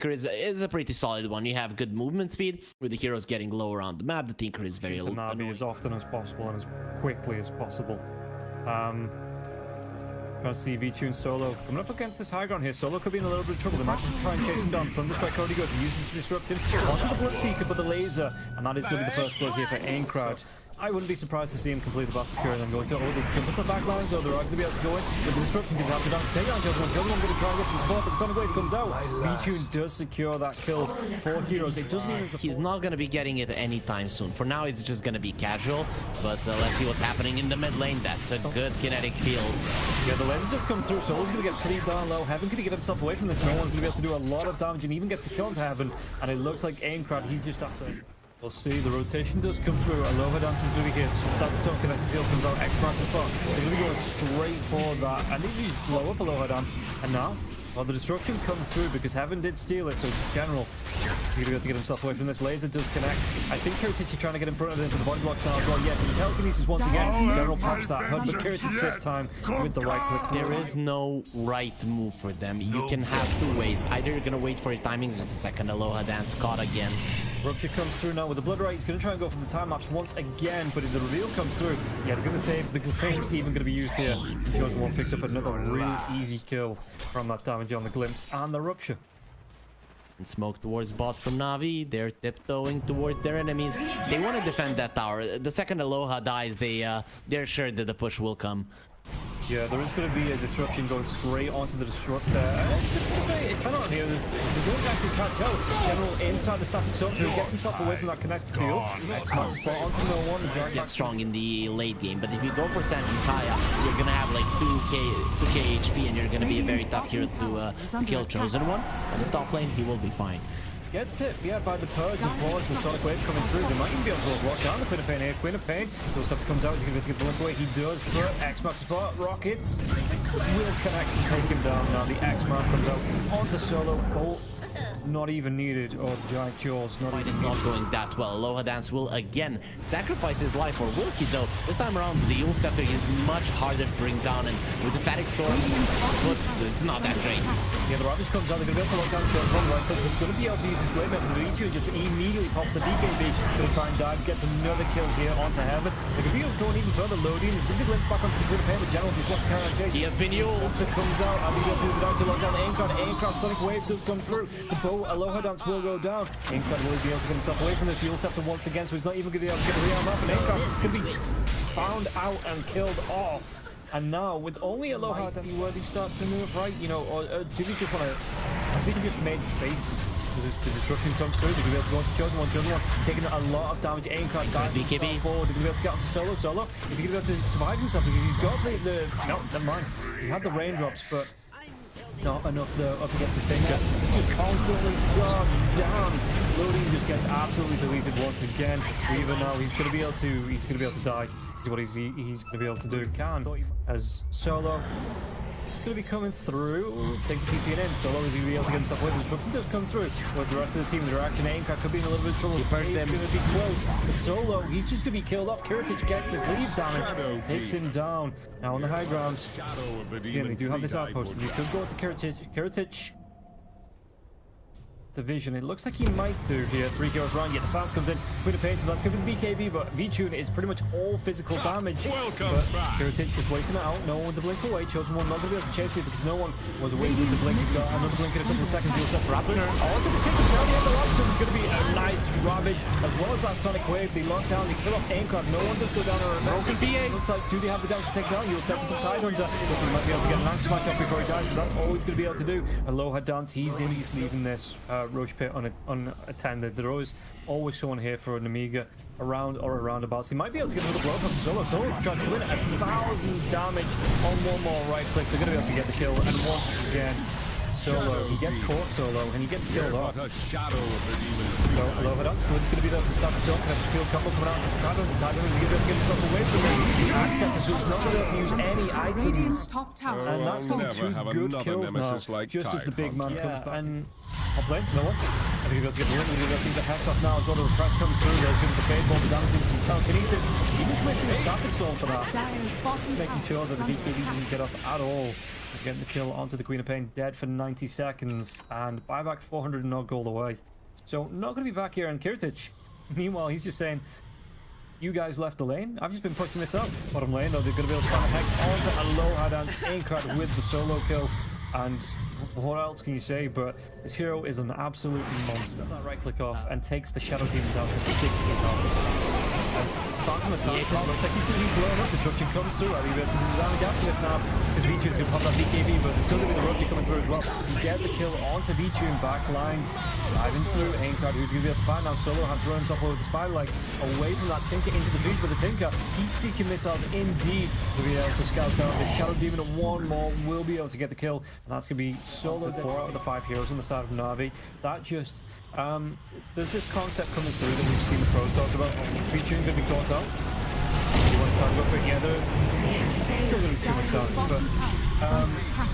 is a pretty solid one. You have good movement speed with the heroes getting lower on the map. The Tinker is very low. Navi as often as possible and as quickly as possible. Trying to see V-Tune Solo coming up against this high ground here. Solo could be in a little bit of trouble. They might just try and chase him down. Thunderstrike already goes. He uses disruption onto the Bloodseeker, but the laser, and that is going to be the first blood here for Aincrad. I wouldn't be surprised to see him complete the Battle Cure and then go into all the jump into the back lines, or they're going to be able to go in with the disruption. Can have to take down Juggernaut. Juggernaut going to try and get to the spot, but the Sonic Wave comes out. V-Tune does secure that kill for heroes. It does mean he's not going to be getting it anytime soon. For now, it's just going to be casual, but let's see what's happening in the mid lane. That's a good kinetic field. Yeah, the laser just come through, so Solo's going to get pretty darn low. Heaven going to get himself away from this. No one's going to be able to do a lot of damage and even get to kill into Heaven, and it looks like Aincrad, he's just after. We'll see, the rotation does come through. Aloha Dance is going to be here. Starts with some connected field, comes out, X-Max spot. He's going to be going straight for that. I think he's blow up Aloha Dance. And now, well, the destruction comes through because Heaven did steal it. So, General, he's going to be able to get himself away from this. Laser does connect. I think Kiritich is trying to get in front of him for the body blocks now as well. Yes, and the telekinesis once again. General pops that HUD, but Kiritich this time with the right click. There is no right move for them. You can have two ways. Either you're going to wait for your timings, just a second. Aloha Dance caught again. Rupture comes through now with the Blood Right. He's going to try and go for the time lapse once again, but if the reveal comes through, yeah, they're going to save. The glimpse even going to be used here. Jones one picks up another really easy kill from that damage on the glimpse and the Rupture. And smoke towards bot from Navi. They're tiptoeing towards their enemies. They want to defend that tower. The second Aloha dies, they're sure that the push will come. Yeah, there is going to be a disruption going straight onto the disruptor. It's hard on here. They don't actually catch out. General inside the static zone, so he gets himself away from that connected field. X-Max spot onto no one. Get strong in the late game, but if you go for Sand and Kaya, you're going to have like 2k HP, and you're going to be a very tough hero to kill Chosen One. On the top lane, he will be fine. Gets hit, yeah, by the Purge as well as the Sonic Wave coming through. They might even be able to block down the Queen of Pain here. Queen of Pain, Philosoph comes out, he's going to get the link away. He does, but X-Max spot, Rockets will connect and take him down now. The X-Man comes out onto Solo. Bolt not even needed. Oh, Giant Jaws, not even not going that well. Aloha Dance will again sacrifice his life for Wilkie, though. This time around, the Yule Scepter is much harder to bring down, and with the Static Storm, it's not that great. Yeah, the Ravage comes out, they're going to be able to lock down Jaws. One right, he's going to be able to use his Blade Method. Reach and just immediately pops the BKB. Going to try and dive, gets another kill here onto Heaven. They're going to be going even further, loading. He's going to be glimpsed back onto the Queen of Pain, but General just wants to carry on chase. He has been Yule. Once it comes out, and we go through the down to lock down Aincrad. Aincrad, Sonic Wave does come through. The bow, Aloha Dance will go down. Aincrad will be able to get himself away from this Yule Scepter once again, so he's not even going to be able to get a rearm up, and Aincrad is going to be found out and killed off. And now, with only Aloha Dance, where he starts to move right, you know, or did he just want to... I think he just made space. The disruption comes through. They're going to be able to go into Chosen One, taking a lot of damage. Aincrad dies BKB forward. They're going to be able to get on Solo. Is he going to be able to survive himself? Because he's got the... No, never mind. He had the raindrops, but... not enough though up against the Tinker. It's just constantly gone down. Loading just gets absolutely deleted once again. Weaver now, he's gonna be able to die. Is what he's gonna be able to do. Can as Solo. It's going to be coming through. Take the TP in. Solo is going to be able to get himself away. The disruption does come through. Whereas the rest of the team, the reaction, Aincrad could be in a little bit of trouble. He's going to be close. But Solo, he's just going to be killed off. Kiritich gets the cleave damage. Takes him down. Now on the high ground. Again, they do have this outpost. And you could go to Kiritich. Kiritich. Division. It looks like he might do here. 3 kills round. Yeah, the silence comes in. Queen of Pain, so that's going to be BKB, but V-Tune is pretty much all physical damage. But Kiritich just waiting it out. No one to blink away. Chosen One not going to be able to chase it because no one was away with the blink. He's got another blink in a couple of seconds. He'll set Raptor onto the tip. Now the other option is going to be a nice Ravage as well as that Sonic Wave. They lock down. They kill off Aincrad. No one does go down or broken BA. Looks like, do they have the damage to take down? You'll set up the Tidehunter. Looks like he might be able to get an axe smash off before he dies, but that's all he's going to be able to do. Aloha Dance. He's leaving this Roche Pit unattended. There always someone here for a Nemiga around or around about. So he might be able to get another blow from Solo. Solo tries to win 1,000 damage on one more right click. They're going to be able to get the kill. And once again, Solo, he gets caught Solo and he gets killed off. So Aloha Dance going to be there to start the zone. Have to field couple coming out. The Tidehunter is going to be able to get himself away from this. Access is not going to be able to use any items. And that's going to be 2 good kills now. Just as the big man comes back. And Top lane, no one. I think we'll be able to get the win. We'll be able to get the hex off now as well. The refresh comes through. There's going to be the fade ball, the damage into the telekinesis. Even committing a static storm for that. Making sure that the BKB doesn't get off at all. Getting the kill onto the Queen of Pain, dead for 90 seconds. And buyback 400 and not gold away. So not going to be back here. And Kiritich, meanwhile, he's just saying, you guys left the lane. I've just been pushing this up. Bottom lane, though, they're going to be able to find a hex onto a low high dance. Aincrad with the solo kill. And what else can you say? But this hero is an absolute monster. That right click off and takes the Shadow Demon down to 60 now. As Phantom Assassin looks like he's going to be blown up. Disruption comes through. I'll be able to do the damage after this now. Because V-Tune's going to pop that BKB, but there's still going to be the Rogi coming through as well. You get the kill onto V-Tune, back lines. Driving through Aincrad, who's going to be able to find now. Solo has thrown himself over the spider legs, away from that Tinker into the feed for the Tinker. Heat-seeking missiles indeed to be able to scout out. The Shadow Demon at one more will be able to get the kill. And that's going to be solo 4 out of the 5 heroes on the side of Na'Vi. That just there's this concept coming through that we've seen the pros talk about. V-Tune going to be caught out. You want to try and go for it together. Still going to be too much damage, but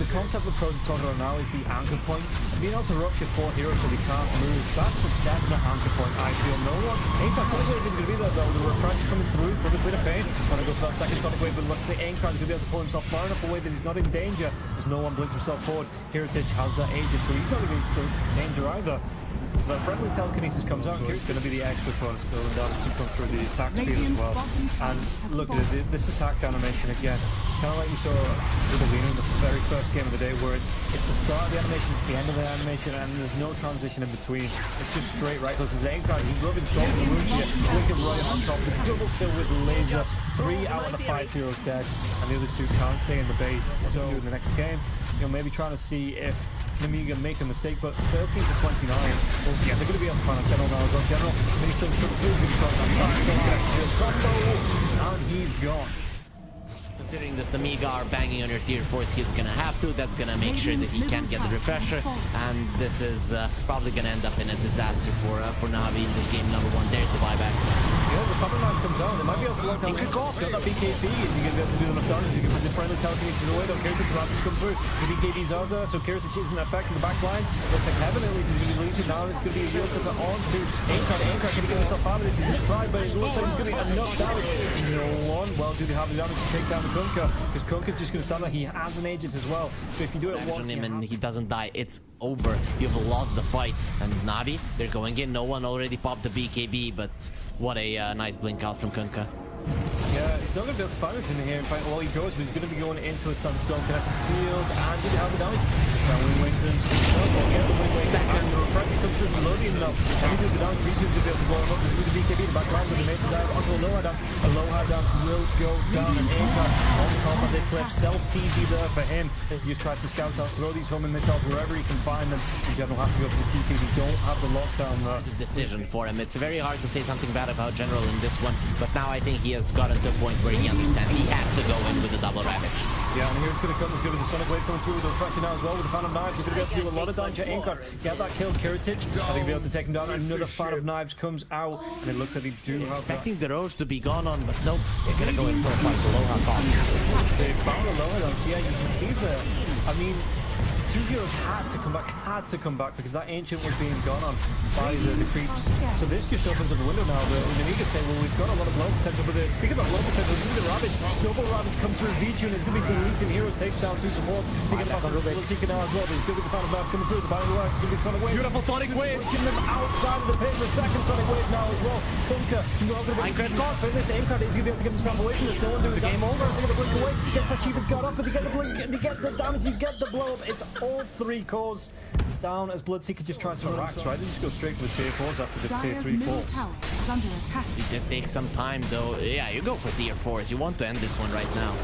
the concept the pros are talking about now is the anchor point. Being able to rupture 4 heroes so they can't move, that's a definite anchor point. I feel no one. Aincrad Sonic Wave is going to be there though. The refresh coming through for the Queen of Pain. Trying to go for that second Sonic Wave, but let's say Aincrad is going to be able to pull himself far enough away that he's not in danger. As no one blinks himself forward. Kiritich has that Aegis, so he's not even in danger either. The friendly telekinesis comes out, it's going to be the extra bonus building down to come through the attack speed as well. And look at it, this attack animation again. It's kind of like we saw with Alina in the very first game of the day, where it's the start of the animation, it's the end of the animation, and there's no transition in between. It's just straight right. Because there's Aincrad, he's rubbing salt in the wounds here. Wicked right on top, the double kill with laser. 3 out of the 5 heroes dead, and the other 2 can't stay in the base. So in the next game, you know, maybe trying to see if Nemiga make a mistake, but 13 to 29. Well, yeah, they're going to be able to find a general now as well. General, many stones coming through, he's going to that start, so and he's gone. Considering that the Nemiga are banging on your tier 4s, he's gonna have to. That's gonna make sure that he can't get the refresher, and this is probably gonna end up in a disaster for Na'Vi in this game number 1. There's the buyback. Yeah, the Thunder Knives comes out. They might be able to lock down the off. Got that BKB. Is he gonna be able to do enough damage? He can put the friendly telekinesis away though. Kiritich will have to come through. The BKB's Zaza, so Kiritich isn't affecting the back lines. Looks like Heaven at least is gonna be releasing now. It's gonna be a real center on to Aincrad. Aincrad can get himself out of this. He's gonna try, but it looks like he's gonna be enough damage. No one. Well, do they have the damage to take down the Kunkka? Because Kunkka's just gonna stand there. He has an Aegis as well. So if you do it once and he doesn't die, it's over. You've lost the fight. And Na'Vi, they're going in. No one already popped the BKB, but what a nice blink out from Kunkka. Yeah, he's not going to be able to find anything here. In fact, well, he goes, but he's going to be going into a standing storm connected field. And did he have the damage? Now, wing turns. Second, the refractor comes through, loading him now. And he does the damage. He's going to be able to blow him up. With the BKB, the back lines, and they made the dive onto a low high dance. A low high dance will go down. And Aincrad on top of the cliff. Self-TZ there for him. He just tries to scout out, throw these homing missiles wherever he can find them. In general, has to go for the TP. They don't have the lockdown there. Decision for him. It's very hard to say something bad about General in this one, but now I think he has gotten to a point where he understands he has to go in with the double ravage. Yeah, and here it's going to come. There's going to be the Sonic Wave coming through with the reflection now as well. With the Fan of Knives, he's going to be able to do a lot of damage at Aincrad. Get that kill, Kiritich. I think he'll be able to take him down. Another Fan of Knives comes out, and it looks like they do have expecting the Roach to be gone on, but nope, they're going to go in for a fight. The Loha bomb. They found the Loha dance. Yeah, you can see there. I mean, 2 heroes had to come back because that Ancient was being gone on by the creeps. So this just opens up the window now. The Nemiga say, well, we've got a lot of blow potential, but speaking about blow potential, this is the Ravage. Double Ravage comes through. V-Tune is going to be deleting heroes, takes down 2 supports. They get back on the Seeker now as well, but he's going to be the Phantom Knife coming through. The Battle Works, it's going to be Sonic Wave. Beautiful Sonic Wave. Pushing them outside of the pit. The second Sonic Wave now as well. Kunkka, not going to be caught for this. Aincrad is going to be able to get himself away from this. No one doing the game over. They're going to blink away. He gets that Shiva's got up, but they get the blink, and they get the damage, you get the blow up. It's all 3 cores down as Bloodseeker just tries to racks, right? They just go straight for the tier 4s after this tier 3 falls. It did take some time though. Yeah, you go for tier 4s. You want to end this one right now.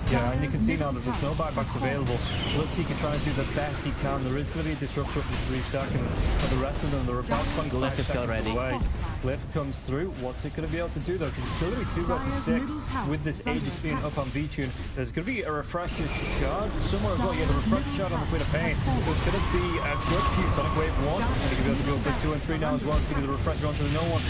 Yeah, and you can see now that there's no buybacks available. Bloodseeker trying to do the best he can. There is going to be a disruptor for 3 seconds, but the rest of them, they're about 25 seconds away. Glyph comes through. What's it going to be able to do though? Because it's still going to be 2 versus 6 with this Aegis being up on V-Tune. There's going to be a refresher shard somewhere as well. Yeah, the refresher shard on the Queen of Pain. So it's going to be a good few Sonic Wave 1. And he's going to be able to go for 2 and 3 now as well. It's going to be the refresher onto the no one.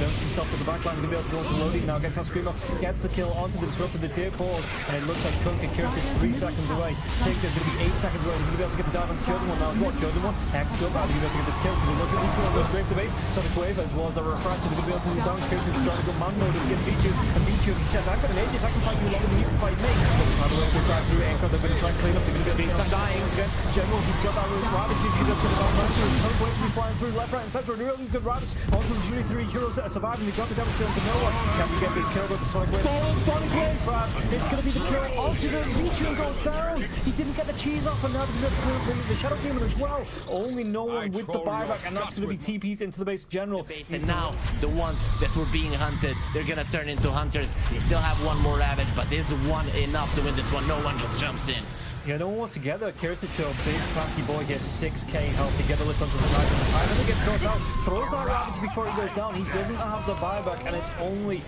Dumps himself to the back line. He's going to be able to go into loading now. Gets that Screamer. Gets the kill onto the disruptor. The tier 4s. And it looks like Kunk and Kirtic 3 seconds away. Taker going to be 8 seconds away. He's going to be able to get the dive on the Chosen One now as well. Chosen One hexed up. He's going to be able to get this kill because it looks like he's going to go straight to the bait. Sonic Wave as well as the refresher. He's going to be able to do down. Kirtic trying to go man mode and get V-Tune. And V-Tune, he says, I've got an Aegis. I can fight you longer than you can fight me. But the time to drive through Anchor. They're going to try and clean up. They're going to be able to get dying again. General, he's got that Ravage. He's going to put it on Mantle. Sonic Wave is flying through left, right, and center. Really good Ravage onto the 3 heroes that are surviving. They got the damage kill to no one. Can we get this kill with the Sonic Wave? Sonic Wave, Brad. It's going to be the kill. Onto the V-Tune goes down. He didn't get the cheese off, and now they're going to the Shadow Demon as well. Only no one with the buyback, and that's going to be TPs into the base general. And now the ones that were being hunted, they're going to turn into hunters. They still have one more Ravage, but is one enough to win this one? No one just jumps in. Yeah, no one wants to get there. Kirtic, big tanky boy, gets 6k health to get the lift onto the side. And then he gets caught down, throws that Ravage before he goes down. He doesn't have the buyback, and it's only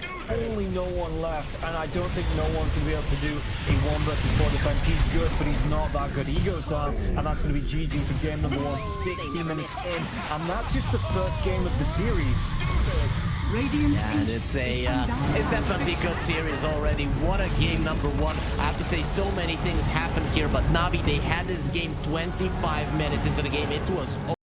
no one left. And I don't think no one's going to be able to do a 1 versus 4 defense. He's good, but he's not that good. He goes down, and that's going to be GG for game number 1, 60 minutes in. And that's just the first game of the series. Yeah, and it's definitely a good series already. What a game number 1. I have to say, so many things happened here, but Navi, they had this game 25 minutes into the game. It was